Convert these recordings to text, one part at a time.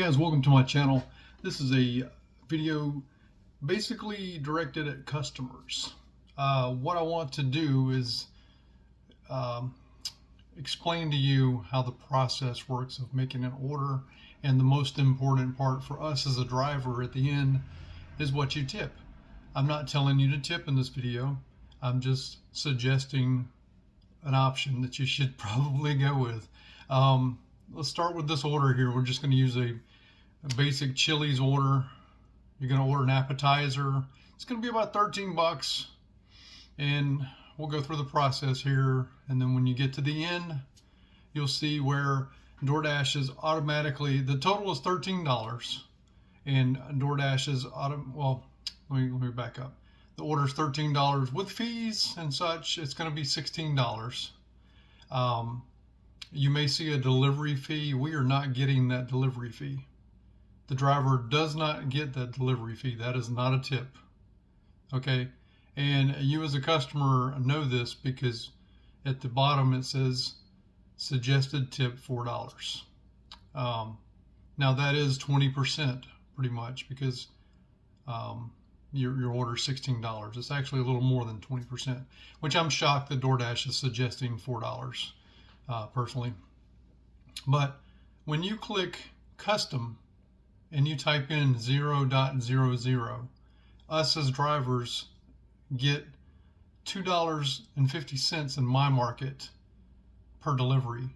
guys, welcome to my channel. This is a video basically directed at customers. What I want to do is explain to you how the process works of making an order, and the most important part for us as a driver at the end is what you tip. I'm not telling you to tip in this video. I'm just suggesting an option that you should probably go with. Let's start with this order here. We're just going to use a basic Chili's order. You're going to order an appetizer. It's going to be about 13 bucks, and we'll go through the process here. And then when you get to the end, you'll see where DoorDash is automatically, the total is $13, and DoorDash is well, let me back up. The order is $13 with fees and such. It's going to be $16. You may see a delivery fee. We are not getting that delivery fee. The driver does not get that delivery fee. That is not a tip. Okay? And you as a customer know this because at the bottom it says suggested tip $4. Now that is 20% pretty much, because your order is $16. It's actually a little more than 20%, which I'm shocked that DoorDash is suggesting $4. Personally. But when you click custom and you type in 0.00, us as drivers get $2.50 in my market per delivery.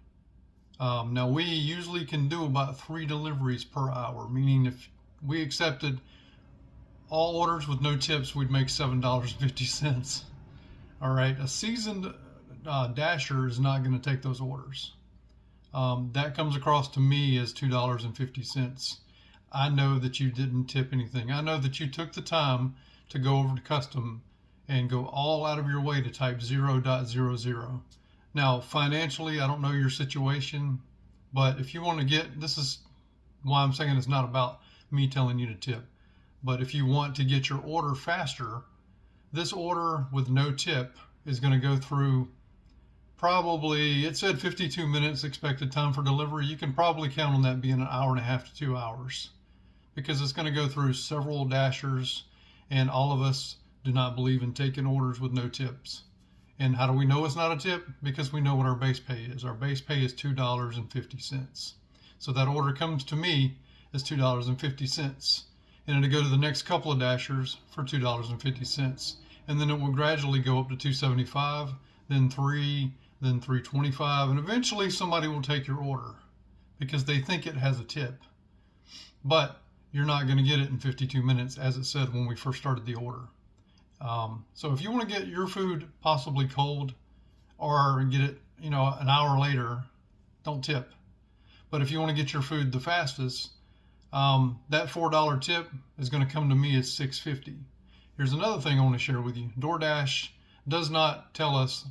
Now we usually can do about 3 deliveries per hour, meaning if we accepted all orders with no tips, we'd make $7.50. All right, a seasoned Dasher is not going to take those orders. That comes across to me as $2.50. I know that you didn't tip anything. I know that you took the time to go over to custom and go all out of your way to type 0.00. Now, financially, I don't know your situation, but if you want to get, this is why I'm saying it's not about me telling you to tip, but if you want to get your order faster, this order with no tip is going to go through probably, it said 52 minutes expected time for delivery. You can probably count on that being an hour and a half to 2 hours, because it's going to go through several Dashers, and all of us do not believe in taking orders with no tips. And how do we know it's not a tip? Because we know what our base pay is. Our base pay is $2.50. So that order comes to me as $2.50, and it'll go to the next couple of Dashers for $2.50, and then it will gradually go up to $2.75, then $3, then $3.25, and eventually somebody will take your order because they think it has a tip. But you're not going to get it in 52 minutes, as it said when we first started the order. So if you want to get your food possibly cold, or get it, an hour later, don't tip. But if you want to get your food the fastest, that $4 tip is going to come to me as $6.50. Here's another thing I want to share with you. DoorDash does not tell us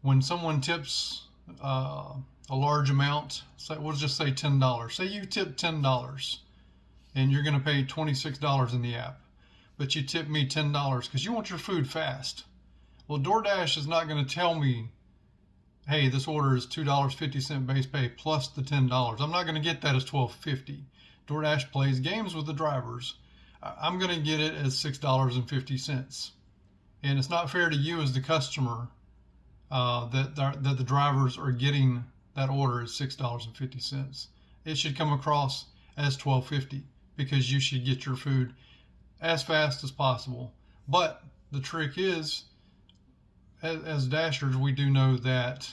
when someone tips a large amount. So we'll just say $10. Say you tip $10 and you're going to pay $26 in the app, but you tip me $10 because you want your food fast. Well, DoorDash is not going to tell me, hey, this order is $2.50 base pay plus the $10. I'm not going to get that as $12.50. DoorDash plays games with the drivers. I'm going to get it as $6.50. And it's not fair to you as the customer that the drivers are getting that order as $6.50. It should come across as $12.50, because you should get your food as fast as possible. But the trick is, as Dashers, we do know that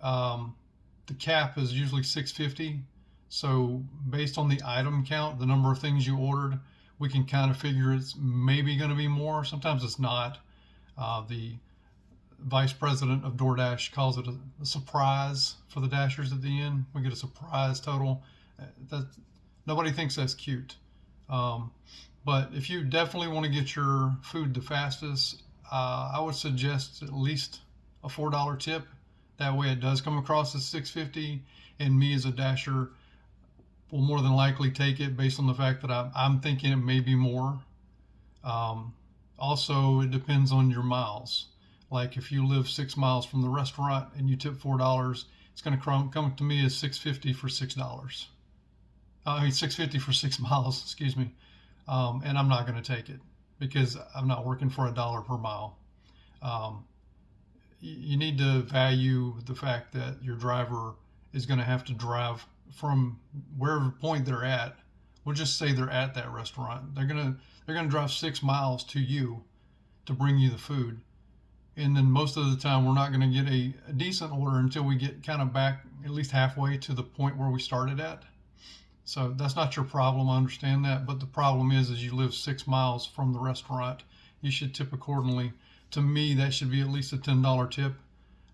the cap is usually $6.50. So based on the item count, the number of things you ordered, we can kind of figure it's maybe going to be more. Sometimes it's not. The vice president of DoorDash calls it a surprise for the Dashers at the end. We get a surprise total. Nobody thinks that's cute. But if you definitely want to get your food the fastest, I would suggest at least a $4 tip. That way it does come across as $6.50, and me as a Dasher will more than likely take it based on the fact that I'm thinking it may be more. Also, it depends on your miles. Like if you live 6 miles from the restaurant and you tip $4, it's going to come to me as $6.50 for $6. I mean, $6.50 for 6 miles, excuse me. And I'm not going to take it because I'm not working for $1 per mile. You need to value the fact that your driver is going to have to drive from wherever point they're at. We'll just say they're at that restaurant. They're gonna drive 6 miles to you to bring you the food. And then most of the time we're not going to get a decent order until we get kind of back at least halfway to the point where we started at. So that's not your problem, I understand that, but the problem is you live 6 miles from the restaurant. You should tip accordingly. To me, that should be at least a $10 tip.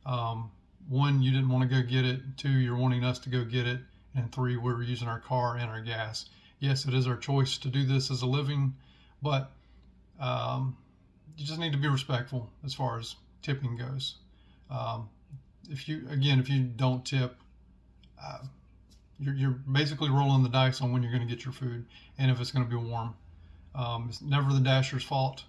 One, you didn't want to go get it. Two, you're wanting us to go get it. And three, we're using our car and our gas. Yes, it is our choice to do this as a living, but you just need to be respectful as far as tipping goes. If you don't tip, you're basically rolling the dice on when you're going to get your food and if it's going to be warm. It's never the dasher's fault,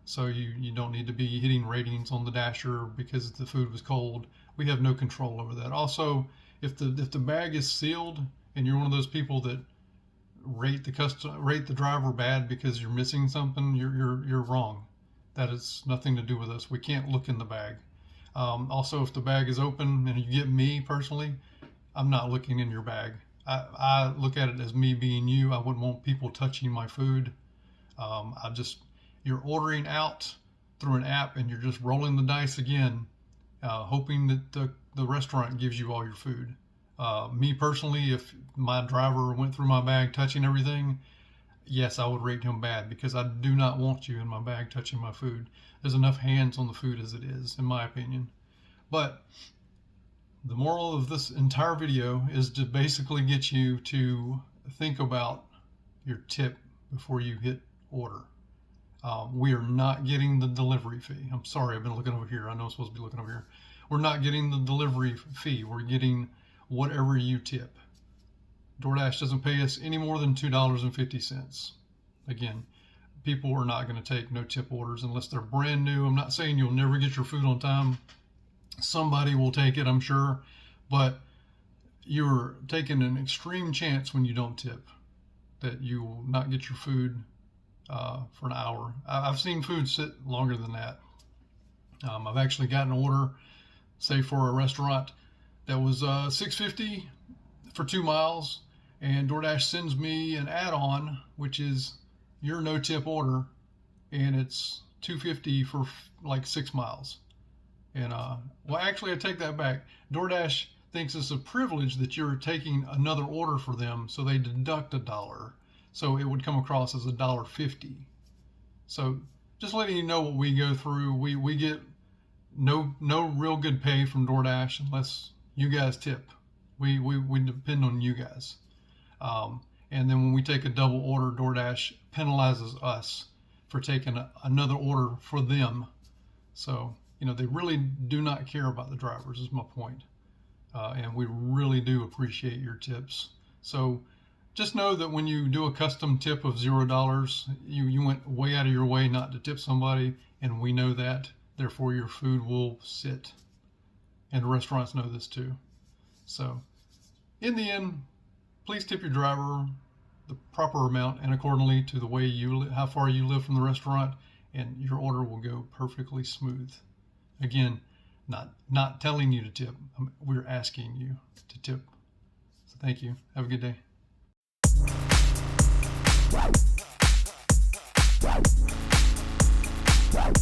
so you don't need to be hitting ratings on the dasher because the food was cold. We have no control over that. Also, if the bag is sealed and you're one of those people that rate the driver bad because you're missing something, you're wrong. That has nothing to do with us. We can't look in the bag. Also, if the bag is open and you get me personally, I'm not looking in your bag. I look at it as me being you. I wouldn't want people touching my food. You're ordering out through an app and you're just rolling the dice again, hoping that the restaurant gives you all your food. Me personally, if my driver went through my bag touching everything, yes, I would rate him bad because I do not want you in my bag touching my food. There's enough hands on the food as it is, in my opinion. But the moral of this entire video is to basically get you to think about your tip before you hit order. We are not getting the delivery fee. I'm sorry, I've been looking over here. I know I'm supposed to be looking over here. We're not getting the delivery fee. We're getting whatever you tip. DoorDash doesn't pay us any more than $2.50. Again, people are not going to take no tip orders unless they're brand new. I'm not saying you'll never get your food on time. Somebody will take it, I'm sure, but you're taking an extreme chance when you don't tip that you will not get your food for an hour. I've seen food sit longer than that. I've actually gotten an order, say for a restaurant, that was $6.50 for 2 miles, and DoorDash sends me an add-on, which is your no-tip order, and it's $2.50 for like 6 miles. And well, actually, I take that back. DoorDash thinks it's a privilege that you're taking another order for them, so they deduct $1. So it would come across as $1.50. So just letting you know what we go through. We get no real good pay from DoorDash unless you guys tip. We depend on you guys. And then when we take a double order, DoorDash penalizes us for taking another order for them. So, they really do not care about the drivers, is my point. And we really do appreciate your tips. So just know that when you do a custom tip of $0, you went way out of your way not to tip somebody, and we know that. Therefore, your food will sit. And restaurants know this too. So in the end, please tip your driver the proper amount and accordingly to the way how far you live from the restaurant, and your order will go perfectly smooth. Again, not telling you to tip. We're asking you to tip. So thank you. Have a good day. Wow.